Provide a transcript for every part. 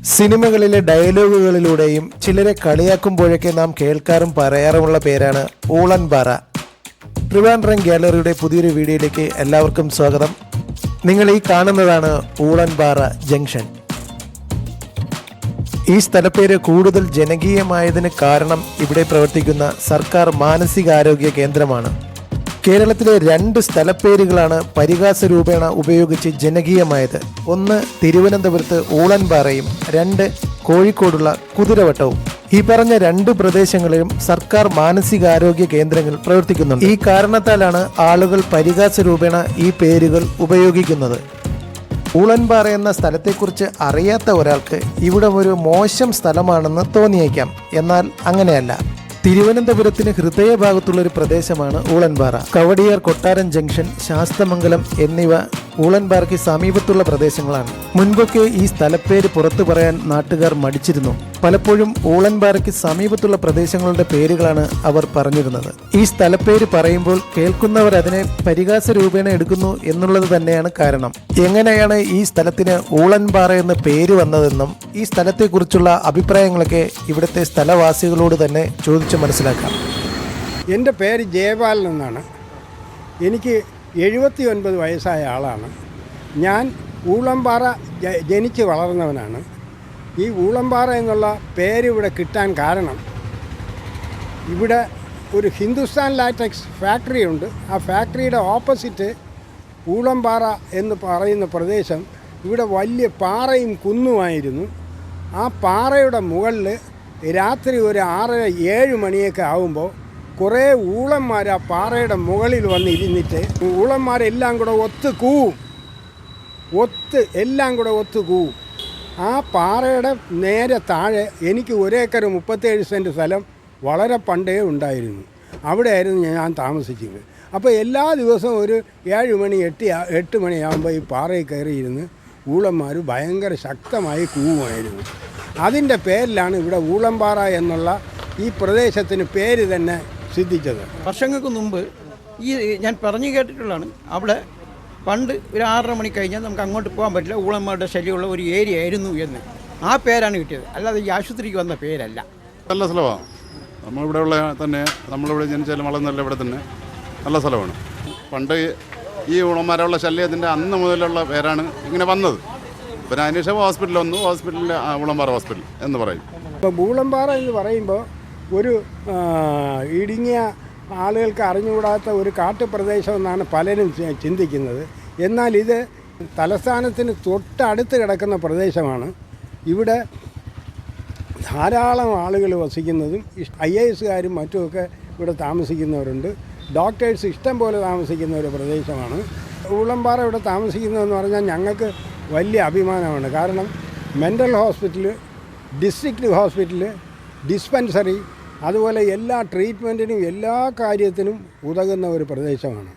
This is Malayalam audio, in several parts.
സിനിമകളിലെ ഡയലോഗുകളിലൂടെയും ചിലരെ കളിയാക്കുമ്പോഴൊക്കെ നാം കേൾക്കാറും പറയാറുമുള്ള പേരാണ് ഊളൻപാറ. ട്രിവാൻഡ്രം ഗാലറിയുടെ പുതിയൊരു വീഡിയോയിലേക്ക് എല്ലാവർക്കും സ്വാഗതം. നിങ്ങൾ ഈ കാണുന്നതാണ് ഊളൻപാറ ജംഗ്ഷൻ. ഈ സ്ഥലപ്പേര് കൂടുതൽ ജനകീയമായതിന് കാരണം ഇവിടെ പ്രവർത്തിക്കുന്ന സർക്കാർ മാനസികാരോഗ്യ കേന്ദ്രമാണ്. കേരളത്തിലെ 2 സ്ഥലപ്പേരുകളാണ് പരിഹാസ രൂപേണ ഉപയോഗിച്ച് ജനകീയമായത്. ഒന്ന് തിരുവനന്തപുരത്ത് ഊളൻപാറയും 2 കോഴിക്കോടുള്ള കുതിരവട്ടവും. ഈ പറഞ്ഞ 2 പ്രദേശങ്ങളിലും സർക്കാർ മാനസികാരോഗ്യ കേന്ദ്രങ്ങൾ പ്രവർത്തിക്കുന്നുണ്ട്. ഈ കാരണത്താലാണ് ആളുകൾ പരിഹാസ രൂപേണ ഈ പേരുകൾ ഉപയോഗിക്കുന്നത്. ഊളൻപാറ എന്ന സ്ഥലത്തെക്കുറിച്ച് അറിയാത്ത ഒരാൾക്ക് ഇവിടെ ഒരു മോശം സ്ഥലമാണെന്ന് തോന്നിയേക്കാം. എന്നാൽ അങ്ങനെയല്ല. തിരുവനന്തപുരത്തിന് ഹൃദയഭാഗത്തുള്ളൊരു പ്രദേശമാണ് ഊളൻപാറ. കവടിയാർ, കൊട്ടാരം ജംഗ്ഷൻ, ശാസ്തമംഗലം എന്നിവ ഊളൻപാറയ്ക്ക് സമീപത്തുള്ള പ്രദേശങ്ങളാണ്. മുൻപൊക്കെ ഈ സ്ഥലപ്പേര് പുറത്തു പറയാൻ നാട്ടുകാർ മടിച്ചിരുന്നു. പലപ്പോഴും ഊളൻപാറയ്ക്ക് സമീപത്തുള്ള പ്രദേശങ്ങളുടെ പേരുകളാണ് അവർ പറഞ്ഞിരുന്നത്. ഈ സ്ഥലപ്പേര് പറയുമ്പോൾ കേൾക്കുന്നവർ അതിനെ പരിഹാസ രൂപേണ എടുക്കുന്നു എന്നുള്ളത് തന്നെയാണ് കാരണം. എങ്ങനെയാണ് ഈ സ്ഥലത്തിന് ഊളൻപാറ എന്ന പേര് വന്നതെന്നും ഈ സ്ഥലത്തെക്കുറിച്ചുള്ള അഭിപ്രായങ്ങളൊക്കെ ഇവിടുത്തെ സ്ഥലവാസികളോട് തന്നെ ചോദിച്ചു മനസ്സിലാക്കാം. എൻ്റെ പേര് ജയപാലൻ എന്നാണ്. എനിക്ക് 79 വയസ്സായ ആളാണ്. ഞാൻ ഊളൻപാറ ജനിച്ച് വളർന്നവനാണ്. ഈ ഊളൻപാറ എന്നുള്ള പേര് ഇവിടെ കിട്ടാൻ കാരണം, ഇവിടെ ഒരു ഹിന്ദുസ്ഥാൻ ലാറ്റക്സ് ഫാക്ടറി ഉണ്ട്. ആ ഫാക്ടറിയുടെ ഓപ്പോസിറ്റ് ഊളൻപാറ എന്ന് പറയുന്ന പ്രദേശം ഇവിടെ വലിയ പാറയും കുന്നുമായിരുന്നു. ആ പാറയുടെ മുകളിൽ രാത്രി ഒരു 6-7 മണിയൊക്കെ ആകുമ്പോൾ കുറേ ഊളന്മാർ ആ പാറയുടെ മുകളിൽ വന്ന് ഇരുന്നിട്ട് ഊളന്മാരെല്ലാം കൂടെ ഒത്ത് കൂവും. ആ പാറയുടെ നേരെ താഴെ എനിക്ക് 1 ഏക്കർ 37 സെൻറ്റ് സ്ഥലം വളരെ പണ്ടേ ഉണ്ടായിരുന്നു. അവിടെയായിരുന്നു ഞാൻ താമസിക്കുന്നത്. അപ്പോൾ എല്ലാ ദിവസവും ഒരു 7 മണി 8 മണിയാകുമ്പോൾ ഈ പാറയിൽ കയറിയിരുന്ന് ഊളന്മാർ ഭയങ്കര ശക്തമായി കൂവുമായിരുന്നു. അതിൻ്റെ പേരിലാണ് ഇവിടെ ഊളൻപാറ എന്നുള്ള ഈ പ്രദേശത്തിന് പേര് തന്നെ സിദ്ധിച്ചത്. വർഷങ്ങൾക്ക് മുമ്പ് ഈ ഞാൻ പറഞ്ഞു കേട്ടിട്ടുള്ളതാണ്, അവിടെ പണ്ട് ഒരു 6:30 മണി കഴിഞ്ഞാൽ നമുക്ക് അങ്ങോട്ട് പോകാൻ പറ്റില്ല, ഊളന്മാരുടെ ശല്യമുള്ള ഒരു ഏരിയ ആയിരുന്നു എന്ന്. ആ പേരാണ് കിട്ടിയത്, അല്ലാതെ ഈ ആശുപത്രിക്ക് വന്ന പേരല്ല. നല്ല സ്ഥലമാണ്. നമ്മളിവിടെ ഉള്ള തന്നെ, നമ്മളിവിടെ ജനിച്ചാലും വളർന്നല്ല ഇവിടെ തന്നെ നല്ല സ്ഥലമാണ്. പണ്ട് ഈ ഊളന്മാരുള്ള ശല്യത്തിൻ്റെ അന്ന് മുതലുള്ള പേരാണ് ഇങ്ങനെ വന്നത്. പിന്നെ അതിനുശേഷം ഹോസ്പിറ്റലിൽ വന്നു. ഹോസ്പിറ്റലിൽ ഊളൻപാറ ഹോസ്പിറ്റൽ എന്ന് പറയും. ഇപ്പോൾ ഊളൻപാറ എന്ന് പറയുമ്പോൾ ഒരു ഇടുങ്ങിയ ആളുകൾക്ക് അറിഞ്ഞുകൂടാത്ത ഒരു കാട്ടുപ്രദേശം എന്നാണ് പലരും ചിന്തിക്കുന്നത്. എന്നാൽ ഇത് തലസ്ഥാനത്തിന് തൊട്ടടുത്ത് കിടക്കുന്ന പ്രദേശമാണ്. ഇവിടെ ധാരാളം ആളുകൾ വസിക്കുന്നതും IASകാരും മറ്റുമൊക്കെ ഇവിടെ താമസിക്കുന്നവരുണ്ട്. ഡോക്ടേഴ്സ് ഇഷ്ടം പോലെ താമസിക്കുന്ന ഒരു പ്രദേശമാണ്. ഊളൻപാറ ഇവിടെ താമസിക്കുന്നതെന്ന് പറഞ്ഞാൽ ഞങ്ങൾക്ക് വലിയ അഭിമാനമാണ്. കാരണം mental hospital, district hospital, dispensary, അതുപോലെ എല്ലാ ട്രീറ്റ്മെൻറ്റിനും എല്ലാ കാര്യത്തിനും ഉതകുന്ന ഒരു പ്രദേശമാണ്.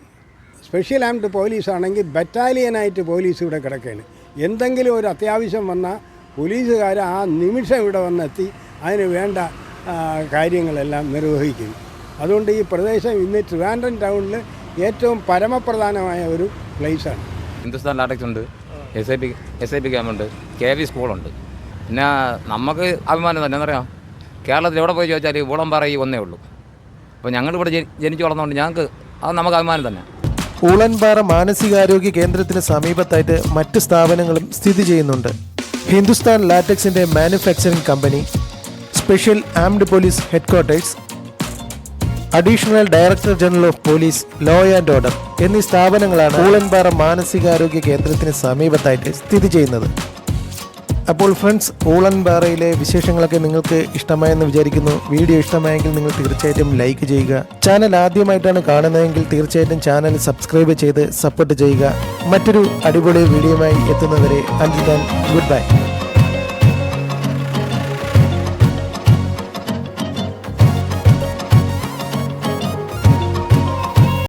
സ്പെഷ്യൽ ആംഡ് പോലീസ് ആണെങ്കിൽ ബറ്റാലിയനായിട്ട് പോലീസ് ഇവിടെ കിടക്കുകയാണ്. എന്തെങ്കിലും ഒരു അത്യാവശ്യം വന്നാൽ പോലീസുകാർ ആ നിമിഷം ഇവിടെ വന്നെത്തി അതിന് വേണ്ട കാര്യങ്ങളെല്ലാം നിർവഹിക്കും. അതുകൊണ്ട് ഈ പ്രദേശം ഇന്ന് ട്രിവാൻഡ്രം ടൗണിൽ ഏറ്റവും പരമപ്രധാനമായ ഒരു പ്ലേസാണ്. ഹിന്ദുസ്ഥാൻ ലാറ്റക്സ് ഉണ്ട്, SIP ക്യാമ്പുണ്ട്, KV സ്കൂളുണ്ട്. പിന്നെ നമുക്ക് അഭിമാനം തന്നെ എന്നറിയാം. കേരളത്തിൽ എവിടെ പോയി ചോദിച്ചാൽ ഊളൻപാറ ഈ ഒന്നേ ഉള്ളൂ. അപ്പോൾ ഞങ്ങളിവിടെ ജനിച്ചു വളർന്നതുകൊണ്ട് ഞങ്ങൾക്ക് അത് നമുക്ക് അഭിമാനം തന്നെ. ഊളൻപാറ മാനസികാരോഗ്യ കേന്ദ്രത്തിന് സമീപത്തായിട്ട് മറ്റ് സ്ഥാപനങ്ങളും സ്ഥിതി ചെയ്യുന്നുണ്ട്. ഹിന്ദുസ്ഥാൻ ലാറ്റക്സിൻ്റെ manufacturing company, special armed police headquarters, additional director general of police, law and order എന്നീ സ്ഥാപനങ്ങളാണ് ഊളൻപാറ മാനസികാരോഗ്യ കേന്ദ്രത്തിന് സമീപത്തായിട്ട് സ്ഥിതി ചെയ്യുന്നത്. അപ്പോൾ ഫ്രണ്ട്സ്, ഊളൻപാറയിലെ വിശേഷങ്ങളൊക്കെ നിങ്ങൾക്ക് ഇഷ്ടമായെന്ന് വിചാരിക്കുന്നു. വീഡിയോ ഇഷ്ടമായെങ്കിൽ നിങ്ങൾ തീർച്ചയായിട്ടും ലൈക്ക് ചെയ്യുക. ചാനൽ ആദ്യമായിട്ടാണ് കാണുന്നതെങ്കിൽ തീർച്ചയായിട്ടും ചാനൽ സബ്സ്ക്രൈബ് ചെയ്ത് സപ്പോർട്ട് ചെയ്യുക. മറ്റൊരു അടിപൊളി വീഡിയോയുമായി എത്തുന്നവരെ അൻറ്റിൽ ദെൻ ഗുഡ് ബൈ.